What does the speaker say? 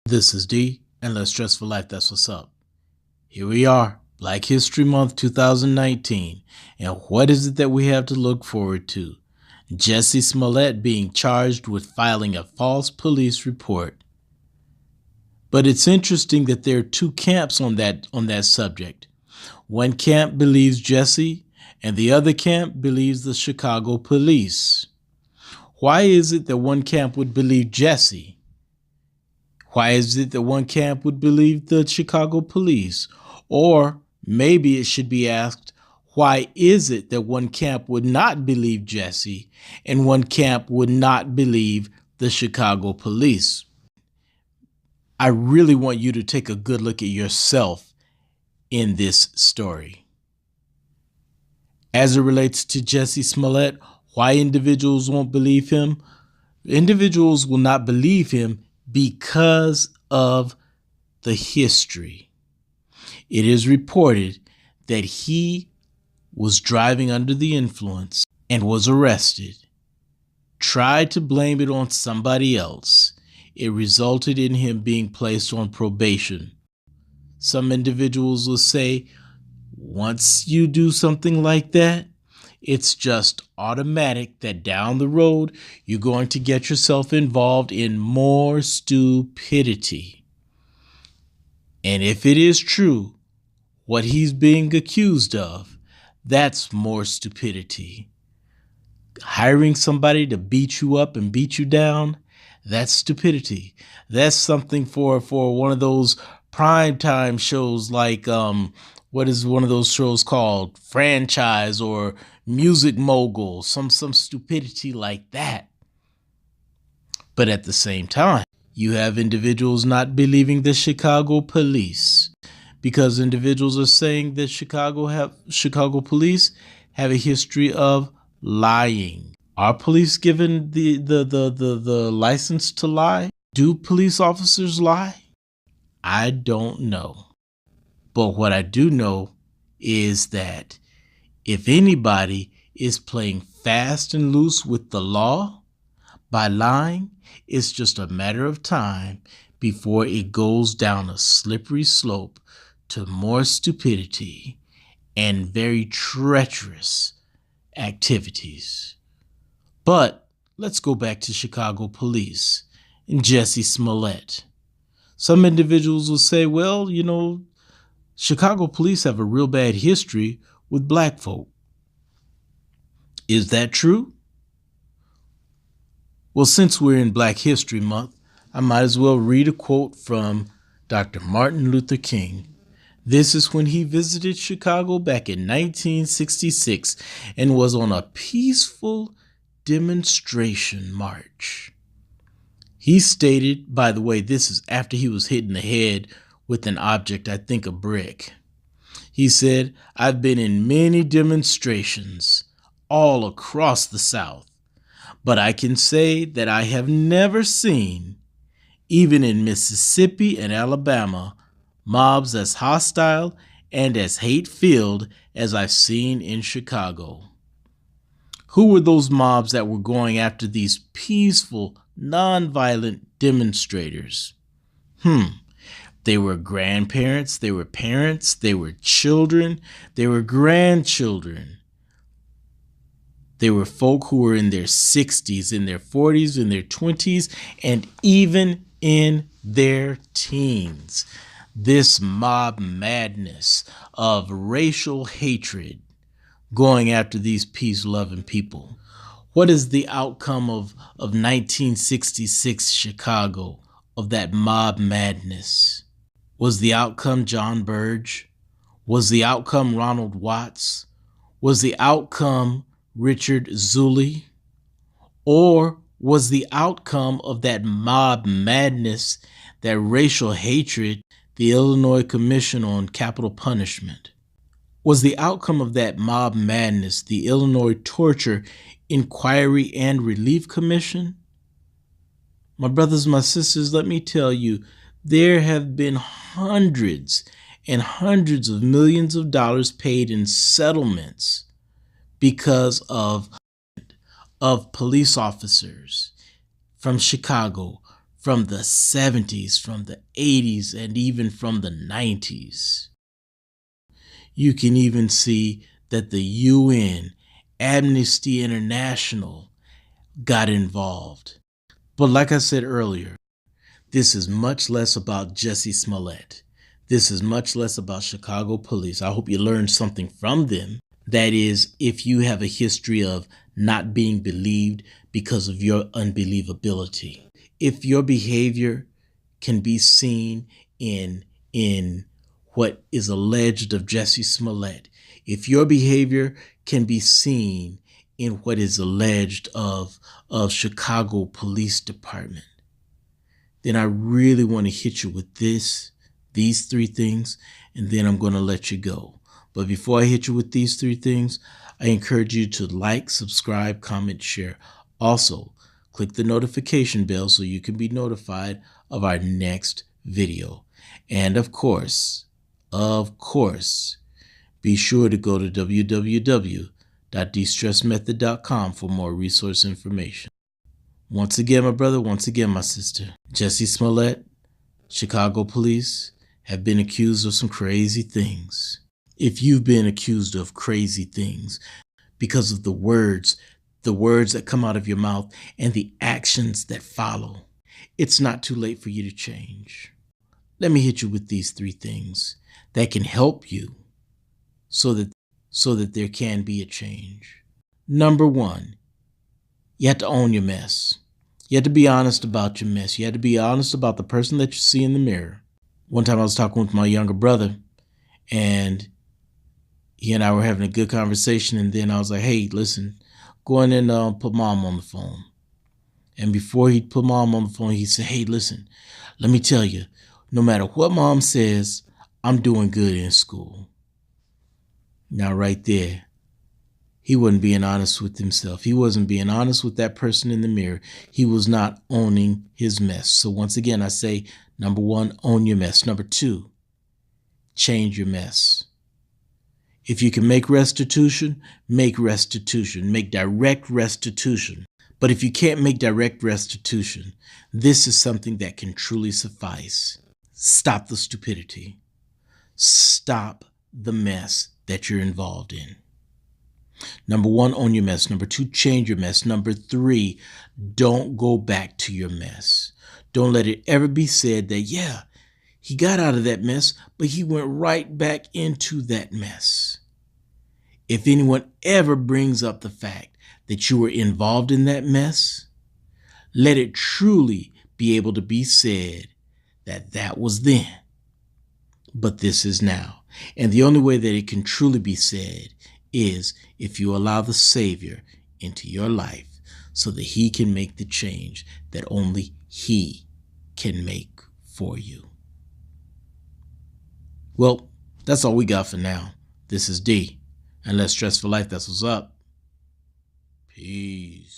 This is D, and let's dress for life. That's what's up. Here we are, Black History Month 2019. And what is it that we have to look forward to? Jussie Smollett being charged with filing a false police report. But it's interesting that there are two camps on that subject. One camp believes Jussie, and the other camp believes the Chicago police. Why is it that one camp would believe Jussie? Why is it that one camp would believe the Chicago police? Or maybe it should be asked, why is it that one camp would not believe Jussie and one camp would not believe the Chicago police? I really want you to take a good look at yourself in this story. As it relates to Jussie Smollett, why individuals won't believe him? Individuals will not believe him because of the history. It is reported that he was driving under the influence and was arrested, tried to blame it on somebody else. It resulted in him being placed on probation. Some individuals will say, once you do something like that, it's just automatic that down the road, you're going to get yourself involved in more stupidity. And if it is true, what he's being accused of, that's more stupidity. Hiring somebody to beat you up and beat you down, that's stupidity. That's something for one of those primetime shows like, what is one of those shows called? Franchise or Music Mogul, some stupidity like that. But at the same time, you have individuals not believing the Chicago police because individuals are saying that Chicago police have a history of lying. Are police given the license to lie? Do police officers lie? I don't know. But what I do know is that if anybody is playing fast and loose with the law by lying, it's just a matter of time before it goes down a slippery slope to more stupidity and very treacherous activities. But let's go back to Chicago police and Jussie Smollett. Some individuals will say, well, Chicago police have a real bad history with black folk. Is that true? Well, since we're in Black History Month, I might as well read a quote from Dr. Martin Luther King. This is when he visited Chicago back in 1966 and was on a peaceful demonstration march. He stated, by the way, this is after he was hit in the head with an object, I think a brick. He said, I've been in many demonstrations all across the South, but I can say that I have never seen, even in Mississippi and Alabama, mobs as hostile and as hate-filled as I've seen in Chicago. Who were those mobs that were going after these peaceful, nonviolent demonstrators? They were grandparents, they were parents, they were children, they were grandchildren. They were folk who were in their 60s, in their 40s, in their 20s, and even in their teens. This mob madness of racial hatred going after these peace-loving people. What is the outcome of 1966 Chicago, of that mob madness? Was the outcome John Burge? Was the outcome Ronald Watts? Was the outcome Richard Zuley? Or was the outcome of that mob madness, that racial hatred, the Illinois Commission on Capital Punishment? Was the outcome of that mob madness the Illinois Torture Inquiry and Relief Commission? My brothers, my sisters, let me tell you, there have been hundreds and hundreds of millions of dollars paid in settlements because of police officers from Chicago, from the 70s, from the 80s, and even from the 90s. You can even see that the UN, Amnesty International, got involved. But like I said earlier, this is much less about Jussie Smollett. This is much less about Chicago police. I hope you learned something from them. That is, if you have a history of not being believed because of your unbelievability. If your behavior can be seen in what is alleged of Jussie Smollett, if your behavior can be seen in what is alleged of Chicago Police Department, then I really want to hit you with these three things, and then I'm going to let you go. But before I hit you with these three things, I encourage you to like, subscribe, comment, share. Also, click the notification bell so you can be notified of our next video. And of course, be sure to go to www.destressmethod.com for more resource information. Once again, my brother, once again, my sister, Jussie Smollett, Chicago police have been accused of some crazy things. If you've been accused of crazy things because of the words that come out of your mouth and the actions that follow, it's not too late for you to change. Let me hit you with these three things that can help you so that there can be a change. Number one, you have to own your mess. You have to be honest about your mess. You have to be honest about the person that you see in the mirror. One time I was talking with my younger brother, and he and I were having a good conversation, and then I was like, hey, listen, go in and put mom on the phone. And before he put mom on the phone, he said, hey, listen, let me tell you, no matter what mom says, I'm doing good in school. Now right there, he wasn't being honest with himself. He wasn't being honest with that person in the mirror. He was not owning his mess. So once again, I say, number one, own your mess. Number two, change your mess. If you can make restitution, make restitution. Make direct restitution. But if you can't make direct restitution, this is something that can truly suffice. Stop the stupidity. Stop the mess that you're involved in. Number one, own your mess. Number two, change your mess. Number three, don't go back to your mess. Don't let it ever be said that, yeah, he got out of that mess, but he went right back into that mess. If anyone ever brings up the fact that you were involved in that mess, let it truly be able to be said that that was then, but this is now. And the only way that it can truly be said is if you allow the Savior into your life so that he can make the change that only he can make for you. Well, that's all we got for now. This is D, and Less Stress for Life. That's what's up. Peace.